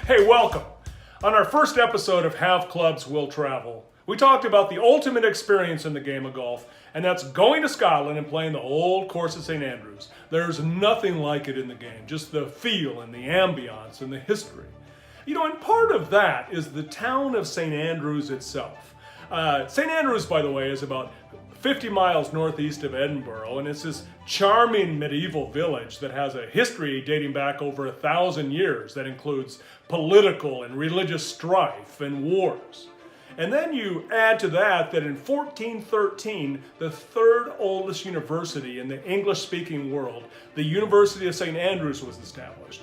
Hey, welcome. On our first episode of Have Clubs Will Travel, we talked about the ultimate experience in the game of golf, and that's going to Scotland and playing the old course at St Andrews. There's nothing like it in the game, just the feel and the ambiance and the history. You know, and part of that is the town of St Andrews itself. St Andrews, by the way, is about 50 miles northeast of Edinburgh, and it's this charming medieval village that has a history dating back over 1,000 years that includes political and religious strife and wars. And then you add to that in 1413, the third oldest university in the English-speaking world, the University of St Andrews, was established.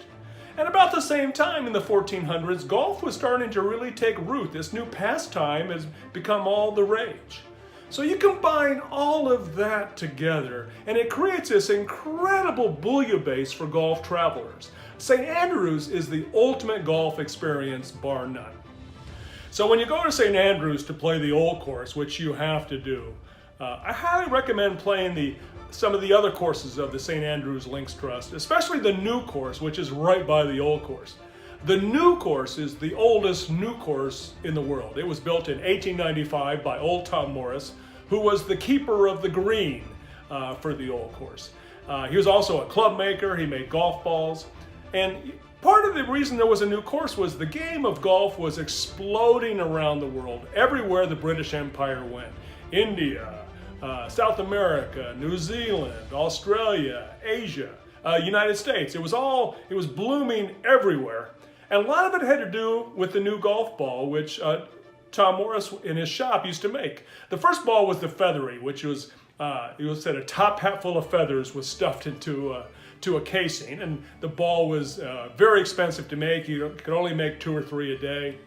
And about the same time in the 1400s, golf was starting to really take root. This new pastime has become all the rage. So you combine all of that together, and it creates this incredible bouillabaisse for golf travelers. St. Andrews is the ultimate golf experience, bar none. So when you go to St. Andrews to play the old course, which you have to do, I highly recommend playing some of the other courses of the St. Andrews Links Trust, especially the new course, which is right by the old course. The new course is the oldest new course in the world. It was built in 1895 by old Tom Morris, who was the keeper of the green for the old course. He was also a club maker. He made golf balls. And part of the reason there was a new course was the game of golf was exploding around the world, everywhere the British Empire went. India, South America, New Zealand, Australia, Asia, United States. It was blooming everywhere. And a lot of it had to do with the new golf ball, which Tom Morris in his shop used to make. The first ball was the feathery, which was, said a top hat full of feathers was stuffed into a casing, and the ball was very expensive to make. You could only make 2 or 3 a day.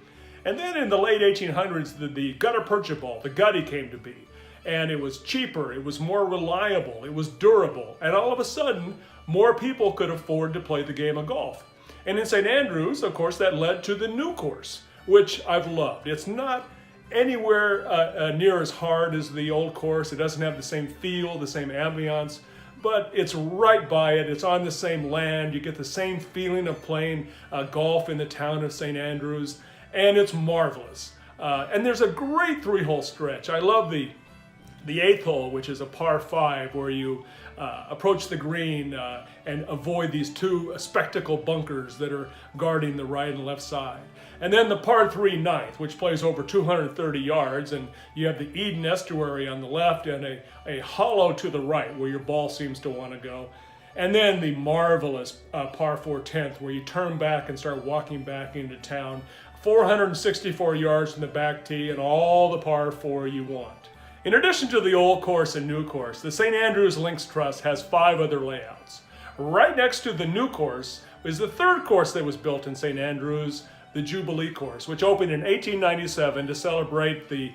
And then in the late 1800s, the gutta percha ball, the gutty, came to be. And it was cheaper, it was more reliable, it was durable, and all of a sudden, more people could afford to play the game of golf. And in St. Andrews, of course, that led to the new course, which I've loved. It's not anywhere near as hard as the old course. It doesn't have the same feel, the same ambiance, but it's right by it. It's on the same land. You get the same feeling of playing golf in the town of St. Andrews, and it's marvelous. And there's a great 3-hole stretch. I love the 8th hole, which is a par 5, where you approach the green and avoid these 2 spectacle bunkers that are guarding the right and left side. And then the par 3 9th, which plays over 230 yards, and you have the Eden Estuary on the left and a hollow to the right where your ball seems to want to go. And then the marvelous par 4 10th, where you turn back and start walking back into town. 464 yards from the back tee and all the par 4 you want. In addition to the old course and new course, the St. Andrews Links Trust has 5 other layouts. Right next to the new course is the 3rd course that was built in St. Andrews, the Jubilee course, which opened in 1897 to celebrate the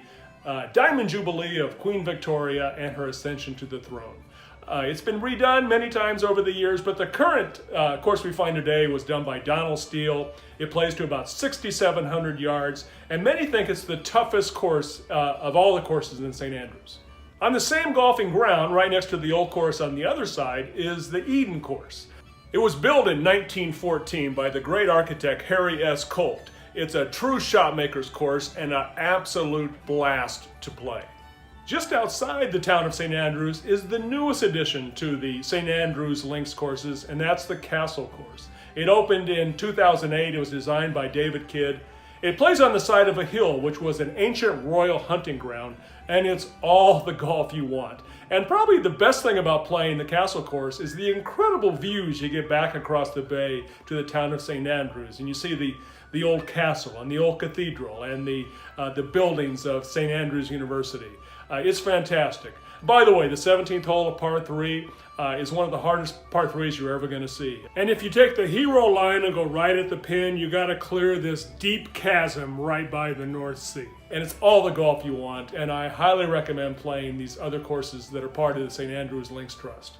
Diamond Jubilee of Queen Victoria and her ascension to the throne. It's been redone many times over the years, but the current course we find today was done by Donald Steele. It plays to about 6,700 yards, and many think it's the toughest course of all the courses in St. Andrews. On the same golfing ground, right next to the old course on the other side, is the Eden course. It was built in 1914 by the great architect Harry S. Colt. It's a true shotmaker's course and an absolute blast to play. Just outside the town of St. Andrews is the newest addition to the St. Andrews Links courses, and that's the Castle course. It opened in 2008. It was designed by David Kidd. It plays on the side of a hill, which was an ancient royal hunting ground, and it's all the golf you want. And probably the best thing about playing the Castle course is the incredible views you get back across the bay to the town of St. Andrews. And you see the old castle and the old cathedral and the buildings of St. Andrews University. It's fantastic. By the way, the 17th hole of par 3 is one of the hardest par 3s you're ever going to see. And if you take the hero line and go right at the pin, you got to clear this deep chasm right by the North Sea. And it's all the golf you want, and I highly recommend playing these other courses that are part of the St. Andrews Links Trust.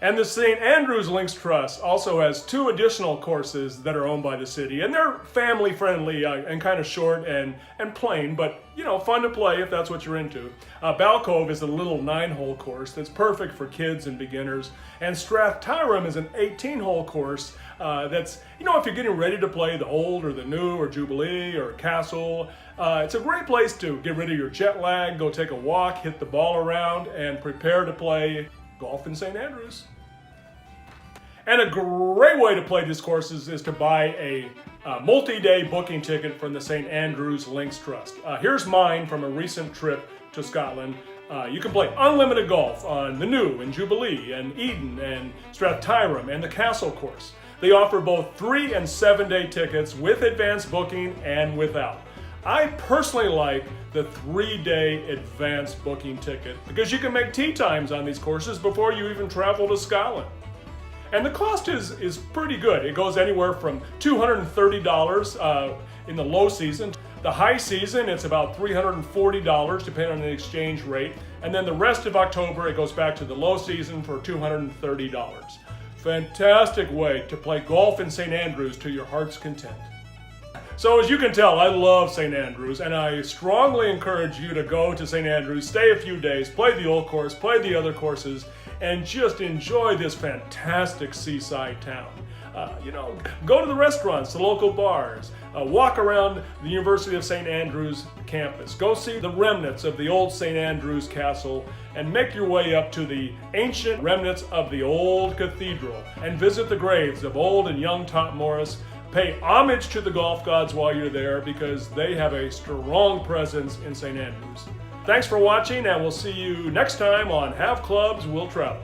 And the St. Andrews Links Trust also has 2 additional courses that are owned by the city, and they're family friendly and kind of short and plain, but you know, fun to play if that's what you're into. Balcove is a little 9-hole course that's perfect for kids and beginners, and Strathtyrum is an 18-hole course that's, you know, if you're getting ready to play the Old or the New or Jubilee or Castle, it's a great place to get rid of your jet lag, go take a walk, hit the ball around, and prepare to play golf in St. Andrews. And a great way to play these courses is to buy a multi-day booking ticket from the St. Andrews Links Trust. Here's mine from a recent trip to Scotland. You can play unlimited golf on the New and Jubilee and Eden and Strathtyrum and the Castle course. They offer both 3- and 7-day tickets with advanced booking and without. I personally like the 3-day advanced booking ticket because you can make tee times on these courses before you even travel to Scotland. And the cost is pretty good. It goes anywhere from $230 in the low season. The high season, it's about $340 depending on the exchange rate. And then the rest of October, it goes back to the low season for $230. Fantastic way to play golf in St. Andrews to your heart's content. So as you can tell, I love St. Andrews, and I strongly encourage you to go to St. Andrews, stay a few days, play the old course, play the other courses, and just enjoy this fantastic seaside town. You know, go to the restaurants, the local bars, walk around the University of St. Andrews campus, go see the remnants of the old St. Andrews Castle, and make your way up to the ancient remnants of the old cathedral, and visit the graves of old and young Tot Morris. Pay homage to the golf gods while you're there because they have a strong presence in St. Andrews. Thanks for watching, and we'll see you next time on Have Clubs Will Travel.